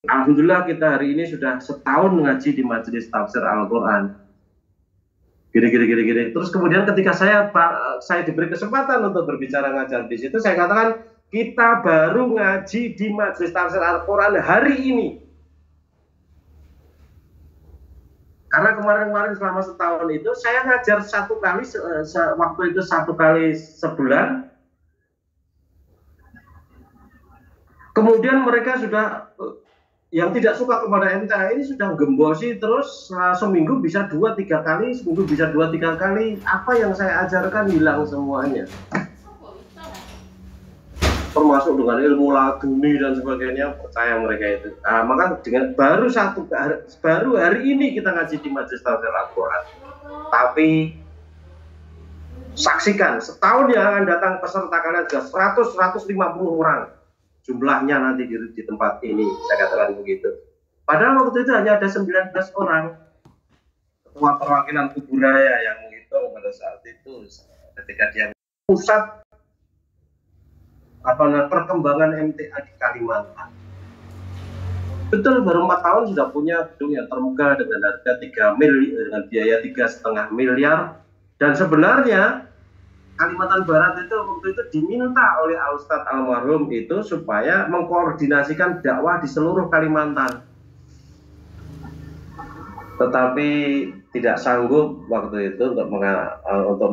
Alhamdulillah kita hari ini sudah setahun mengaji di Majelis Tafsir Al-Quran. Gini. Terus kemudian ketika saya diberi kesempatan untuk berbicara ngajar di situ, saya katakan kita baru ngaji di Majelis Tafsir Al-Quran hari ini. Karena kemarin selama setahun itu saya ngajar satu kali, waktu itu satu kali sebulan. Kemudian mereka sudah yang tidak suka kepada MTA ini sudah gembosi terus, seminggu bisa 2-3 kali, seminggu bisa 2-3 kali. Apa yang saya ajarkan hilang semuanya, termasuk dengan ilmu laduni dan sebagainya. Percaya mereka itu. Maka dengan baru hari ini kita ngaji di Majelis Tafsir Al-Quran. Tapi saksikan setahun yang akan datang peserta kalian sudah 100-150 orang jumlahnya nanti di tempat ini, saya katakan begitu. Padahal waktu itu hanya ada 19 orang ketua perwakilan Kuburaya yang menghitung pada saat itu ketika dia pusat perkembangan MTA di Kalimantan. Betul, baru 4 tahun sudah punya gedung yang terbuka dengan harga 3 miliar, dengan biaya 3,5 miliar. Dan sebenarnya Kalimantan Barat itu waktu itu diminta oleh Al-Ustadz almarhum itu supaya mengkoordinasikan dakwah di seluruh Kalimantan. Tetapi tidak sanggup waktu itu untuk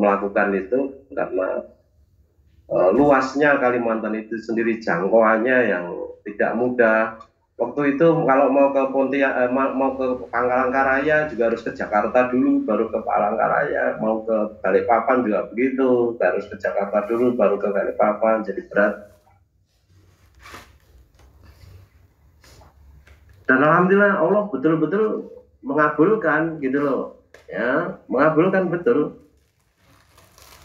melakukan itu karena luasnya Kalimantan itu sendiri, jangkauannya yang tidak mudah. Waktu itu kalau mau ke mau ke Palangkaraya juga harus ke Jakarta dulu baru ke Palangkaraya, mau ke Balikpapan juga begitu, harus ke Jakarta dulu baru ke Balikpapan, jadi berat. Dan alhamdulillah Allah betul-betul mengabulkan gitu loh, ya, mengabulkan betul.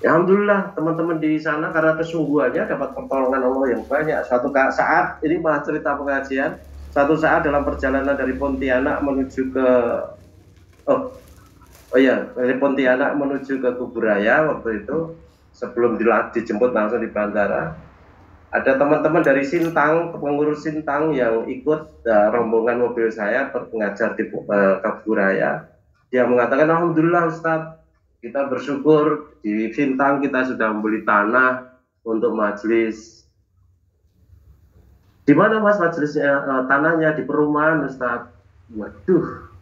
Ya, alhamdulillah teman-teman di sana karena kesungguhannya dapat pertolongan Allah yang banyak. Suatu saat ini malah cerita pengajian. Satu saat dalam perjalanan dari Pontianak menuju ke dari Pontianak menuju ke Kuburaya waktu itu, sebelum dijemput langsung di bandara, ada teman-teman dari Sintang, pengurus Sintang yang ikut rombongan mobil saya mengajar di Kuburaya. Dia mengatakan, alhamdulillah Ustadz, kita bersyukur di Sintang kita sudah membeli tanah untuk majelis. Di mana Mas majelisnya? Tanahnya di perumahan Ustaz. Waduh,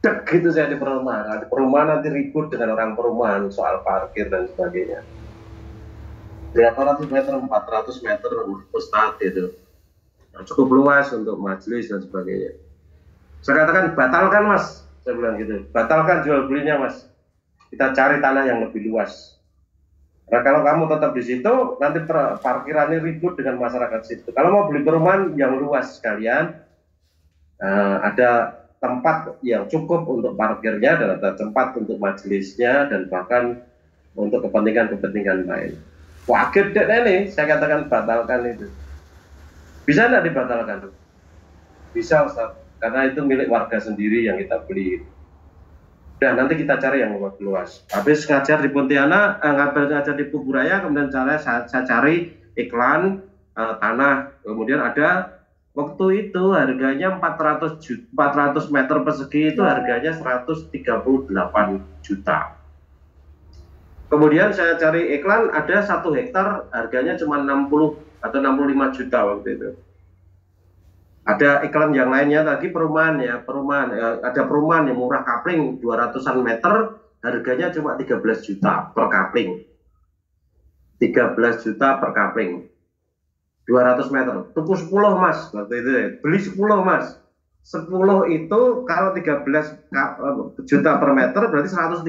dek gitu saya di perumahan. Nah, di perumahan nanti ribut dengan orang perumahan soal parkir dan sebagainya. Berapa ratus meter, 400 meter Ustaz itu. Nah, cukup luas untuk majelis dan sebagainya. Saya katakan batalkan Mas, saya bilang gitu. Batalkan jual belinya Mas. Kita cari tanah yang lebih luas. Nah, kalau kamu tetap di situ, nanti parkirannya ribut dengan masyarakat situ. Kalau mau beli perumahan yang luas sekalian, ada tempat yang cukup untuk parkirnya dan ada tempat untuk majelisnya dan bahkan untuk kepentingan-kepentingan lain. Wah, gede nih, saya katakan batalkan itu. Bisa nggak dibatalkan? Bisa Ustaz, karena itu milik warga sendiri yang kita beli. Dan nanti kita cari yang lebih luas. Habis ngajar di Pontianak, ngajar di Kuburaya, kemudian saya cari iklan tanah. Kemudian ada waktu itu harganya 400 meter persegi itu harganya 138 juta. Kemudian saya cari iklan ada 1 hektar harganya cuma 60 atau 65 juta waktu itu. Ada iklan yang lainnya tadi perumahan ada perumahan yang murah kapling 200-an meter harganya cuma 13 juta per kapling. 13 juta per kapling. 200 meter. Tuku 10 Mas waktu itu. Beli 10 Mas. 10 itu kalau 13 juta per meter berarti 130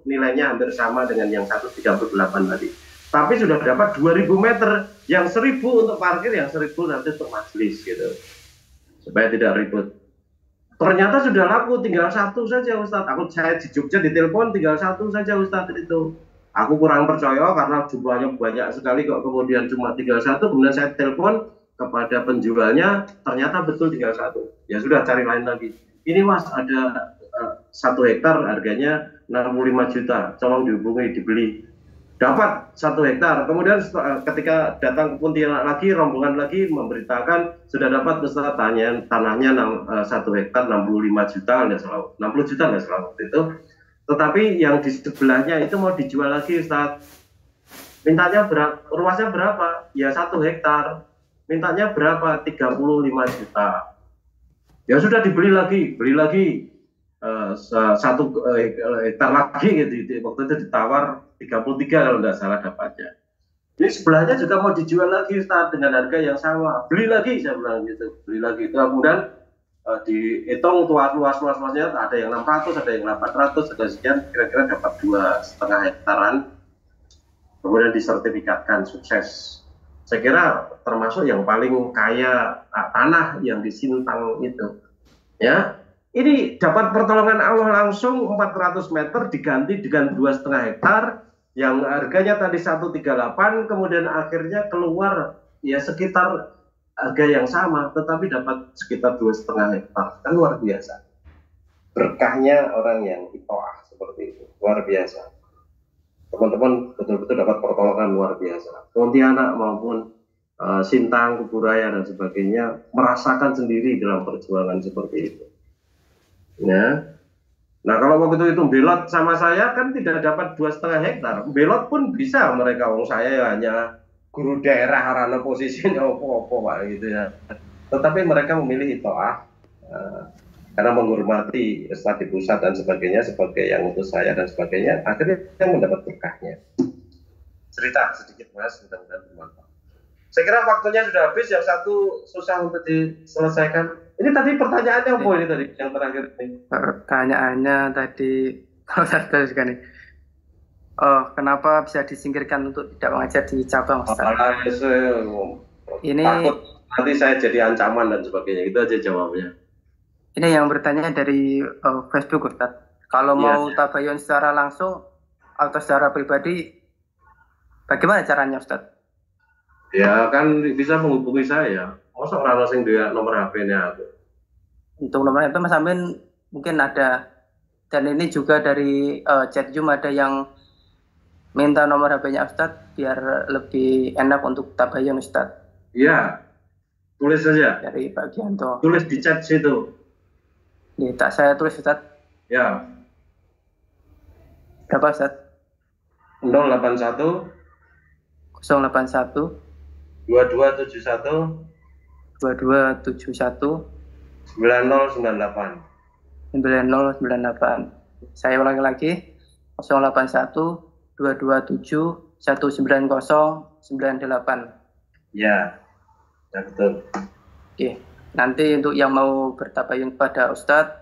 nilainya hampir sama dengan yang 138 tadi. Tapi sudah dapat 2000 meter, yang 1000 untuk parkir, yang 1000 nanti untuk majelis gitu. Supaya tidak ribut. Ternyata sudah laku, tinggal 1 saja Ustadz. Saya di Jogja ditelepon tinggal 1 saja Ustadz itu. Aku kurang percaya karena jumlahnya banyak sekali kok kemudian cuma tinggal 1. Kemudian saya telepon kepada penjualnya, ternyata betul tinggal 1. Ya sudah, cari lain lagi. Ini Mas ada 1 hektar harganya 65 juta, tolong dihubungi dibeli. dapat 1 hektar. Kemudian ketika datang ke Pontianak lagi, rombongan lagi memberitakan sudah dapat Ustaz tanahnya 1 hektar 65 juta, 60 juta nggak salah waktu itu. Tetapi yang di sebelahnya itu mau dijual lagi Ustaz. Mintanya luasnya berapa? Ya 1 hektar. Mintanya berapa? 35 juta. Ya sudah beli lagi 1 hektar lagi gitu. Waktu itu ditawar 33 kalau nggak salah dapatnya. Jadi sebelahnya juga mau dijual lagi Ustaz dengan harga yang sama. Beli lagi saya bilang gitu. Beli lagi. Kemudian dihitung luasnya ada yang 600, ada yang 800, ada sekian, kira-kira dapat 2,5 hektaran. Kemudian disertifikatkan sukses. Saya kira termasuk yang paling kaya tanah yang di Sintang itu. Ya, ini dapat pertolongan Allah langsung 400 meter diganti dengan 2,5 hektar yang harganya tadi 138, kemudian akhirnya keluar ya sekitar harga yang sama, tetapi dapat sekitar 2,5 hektar. Kan luar biasa. Berkahnya orang yang itoah seperti itu, luar biasa. Teman-teman betul-betul dapat pertolongan luar biasa. Pontianak maupun Sintang, Kuburaya dan sebagainya merasakan sendiri dalam perjuangan seperti itu. Ya. Nah kalau waktu itu belot sama saya kan tidak dapat 2,5 hektar. Belot pun bisa mereka, saya hanya guru daerah karena posisinya opo-opo Pak gitu ya. Tetapi mereka memilih itoah karena menghormati Ustaz di pusat dan sebagainya sebagai yang utus saya dan sebagainya, akhirnya mendapat berkahnya. Cerita sedikit Mas, mudah-mudahan bermanfaat. Saya kira waktunya sudah habis, yang satu susah untuk diselesaikan. Ini tadi pertanyaannya apa ini tadi yang terakhir ini? Pertanyaannya tadi kalau saya teruskan nih. Kenapa bisa disingkirkan untuk tidak mengajar di cabang Ustaz? Ini takut nanti saya jadi ancaman dan sebagainya. Itu aja jawabnya. Ini yang bertanya dari Facebook Ustaz. Kalau mau tabayun secara langsung atau secara pribadi, bagaimana caranya Ustaz? Ya kan bisa menghubungi saya. Masa orang sing dia nomor HP-nya aku. Untuk nomor itu Mas Amin mungkin ada. Dan ini juga dari chat Zoom ada yang minta nomor HP-nya Ustaz biar lebih enak untuk tabayun Ustaz. Iya. Tulis saja. Dari Pak Gianto. Tulis di chat situ. Nih, tak saya tulis Ustaz. Ya. Berapa Ustaz? 081 081 2271 9098 9098. Saya ulangi lagi 081 227 19098. Ya, ya betul. Oke, nanti untuk yang mau bertabayun pada Ustadz,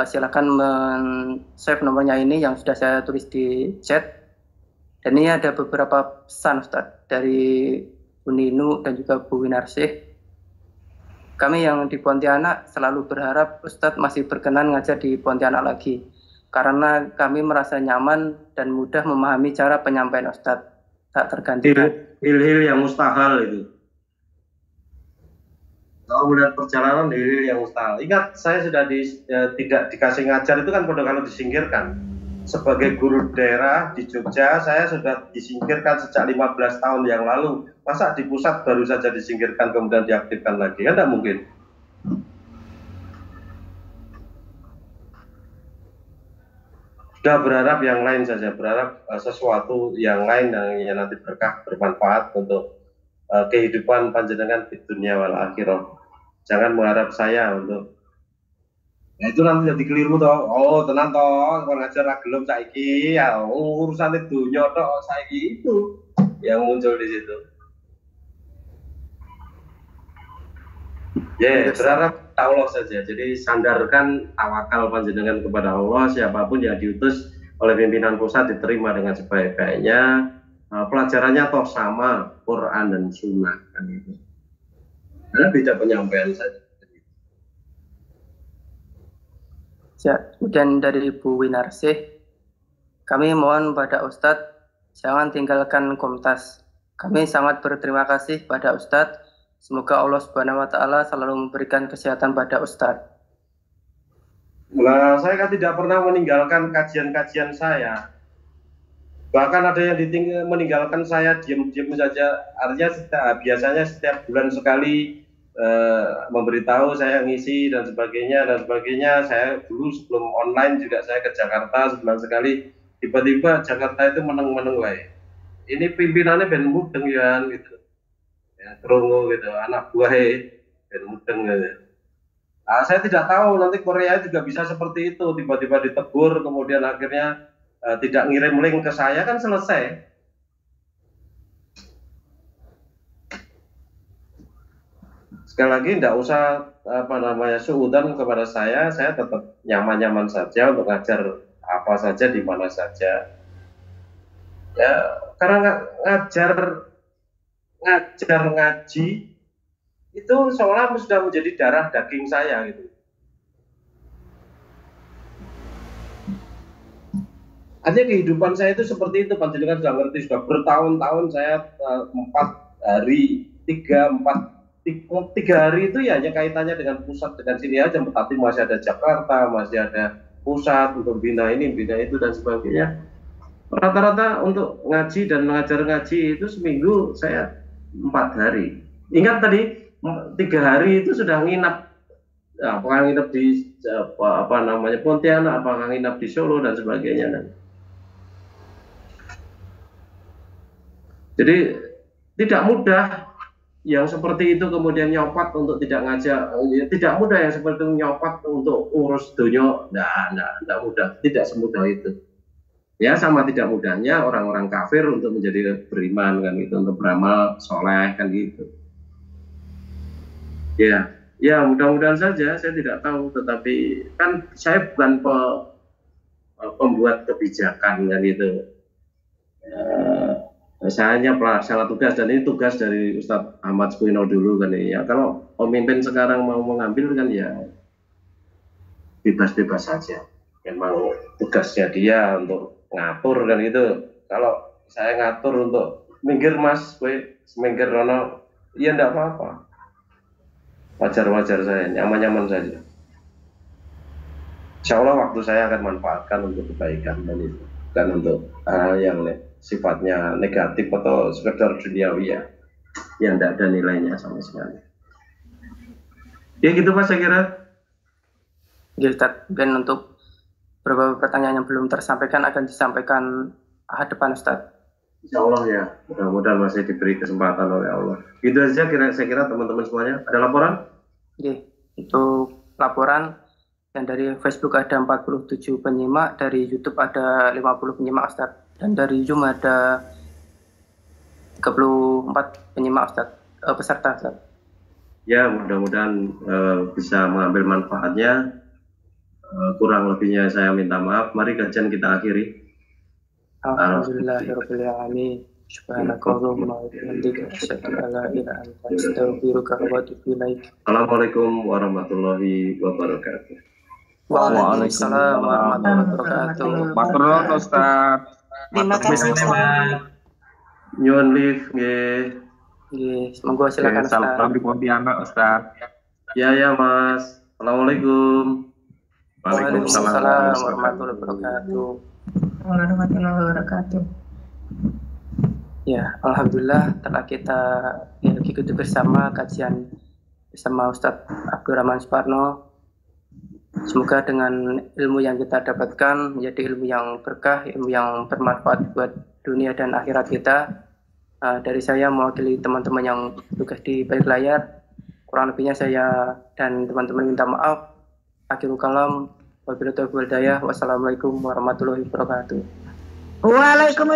silakan men-save nomornya ini yang sudah saya tulis di chat. Dan ini ada beberapa pesan Ustadz dari Bu Ninu dan juga Bu Winarsih. Kami yang di Pontianak selalu berharap Ustadz masih berkenan ngajar di Pontianak lagi. Karena kami merasa nyaman dan mudah memahami cara penyampaian Ustadz. Tak tergantikan. Hil-hil yang mustahil itu. Kalau melihat perjalanan hil-hil yang mustahil. Ingat, saya sudah tidak dikasih ngajar itu kan pada kalau disingkirkan. Sebagai guru daerah di Jogja, saya sudah disingkirkan sejak 15 tahun yang lalu. Masa di pusat baru saja disingkirkan kemudian diaktifkan lagi? Kan tidak mungkin. Sudah berharap yang lain saja, berharap sesuatu yang lain yang nanti berkah, bermanfaat untuk kehidupan panjenengan di dunia wal akhirah. Jangan mengharap saya untuk itu nanti jadi keliru toh. Oh, tenang toh, kalau ngajar gelem saiki ya urusan itu nyotok saiki itu yang muncul di situ. Berharap Allah saja. Jadi sandarkan tawakal panjenengan kepada Allah. Siapapun yang diutus oleh pimpinan pusat diterima dengan sebaik-baiknya. Pelajarannya toh sama, Quran dan Sunnah kan itu. Karena beda penyampaian saja. Kemudian dari Bu Winarsih, kami mohon pada Ustadz jangan tinggalkan Komtas. Kami sangat berterima kasih pada Ustadz. Semoga Allah Subhanahu wa Ta'ala selalu memberikan kesehatan pada Ustadz. Nah, saya kan tidak pernah meninggalkan kajian-kajian saya. Bahkan ada yang meninggalkan saya diam-diam saja. Artinya biasanya setiap bulan sekali memberitahu saya ngisi dan sebagainya. Saya dulu sebelum online juga saya ke Jakarta sebulan sekali. Tiba-tiba Jakarta itu meneng-meneng wae. Ini pimpinannya ben mudeng ya gitu. Ya, krungu gitu, anak buahnya ben mudeng gitu. Nah, saya tidak tahu nanti Korea juga bisa seperti itu, tiba-tiba ditegur kemudian akhirnya tidak ngirim link ke saya, kan selesai. Sekali lagi tidak usah suudan kepada saya tetap nyaman-nyaman saja untuk ngajar apa saja di mana saja. Ya, karena ngajar ngaji itu seolah sudah menjadi darah daging saya gitu. Artinya kehidupan saya itu seperti itu, panjenengan sudah ngerti, sudah bertahun-tahun saya 4 hari, 3 hari itu ya hanya kaitannya dengan pusat, dengan sini aja, tapi masih ada Jakarta, masih ada pusat untuk bina ini, bina itu dan sebagainya. Rata-rata untuk ngaji dan mengajar ngaji itu seminggu saya 4 hari. Ingat tadi 3 hari itu sudah nginap, apakah nginap di Pontianak, apakah nginap di Solo dan sebagainya. Jadi tidak mudah yang seperti itu kemudian nyopat untuk tidak ngajak, tidak mudah yang seperti itu nyopat untuk urus dunia, tidak mudah, tidak semudah itu. Ya sama tidak mudahnya orang-orang kafir untuk menjadi beriman kan gitu, untuk beramal soleh kan gitu. Ya mudah-mudahan saja, saya tidak tahu, tetapi kan saya bukan pembuat kebijakan kan gitu. Saya hanya pelaksana tugas dan ini tugas dari Ustadz Ahmad Sukoino dulu kan ya. Kalau pemimpin sekarang mau mengambil kan ya bebas-bebas saja. Memang tugasnya dia untuk ngatur kan itu. Kalau saya ngatur untuk minggir mas, minggir Rono, ya enggak apa-apa. Wajar-wajar saya, nyaman-nyaman saja. Insya Allah waktu saya akan manfaatkan untuk kebaikan dan itu, bukan untuk yang sifatnya negatif atau sekedar duniawi ya, yang tidak ada nilainya sama sekali. Ya gitu Mas saya kira. Ya Ustaz, dan untuk beberapa pertanyaan yang belum tersampaikan akan disampaikan hadapan Ustaz. Insya Allah ya, mudah-mudahan masih diberi kesempatan oleh Allah. Gitu aja saya kira teman-teman semuanya. Ada laporan? Oke, untuk laporan dan dari Facebook ada 47 penyimak, dari YouTube ada 50 penyimak Ustaz, dan dari Zoom ada 34 penyimak Ustaz, peserta Ustaz. Ya mudah-mudahan bisa mengambil manfaatnya. Kurang lebihnya saya minta maaf. Mari kajian kita akhiri. Alhamdulillahirabbil alamin. Subhanakallahumma wa bihamdika asyhadu an la ilaha illa anta astaghfiruka wa atubu ilaik. Assalamualaikum warahmatullahi wabarakatuh. Waalaikumsalam warahmatullahi wabarakatuh. Matur Ustaz. Terima kasih Ustaz. Nyuwun live nggih. Nggih, monggo silakan Ustaz. Salam di Pontianak Ustaz. Ya Mas. Assalamualaikum. Waalaikumsalam warahmatullahi wabarakatuh. Warahmatullahi wabarakatuh. Ya, alhamdulillah telah kita ikuti bersama kajian bersama Ustadz Abdurrahman Suparno. Semoga dengan ilmu yang kita dapatkan menjadi ilmu yang berkah, ilmu yang bermanfaat buat dunia dan akhirat kita. Dari saya mewakili teman-teman yang tugas di balik layar, kurang lebihnya saya dan teman-teman minta maaf. Akhirul kalam, wabillahi taufiq wal hidayah. Wassalamualaikum warahmatullahi wabarakatuh. Waalaikumsalam.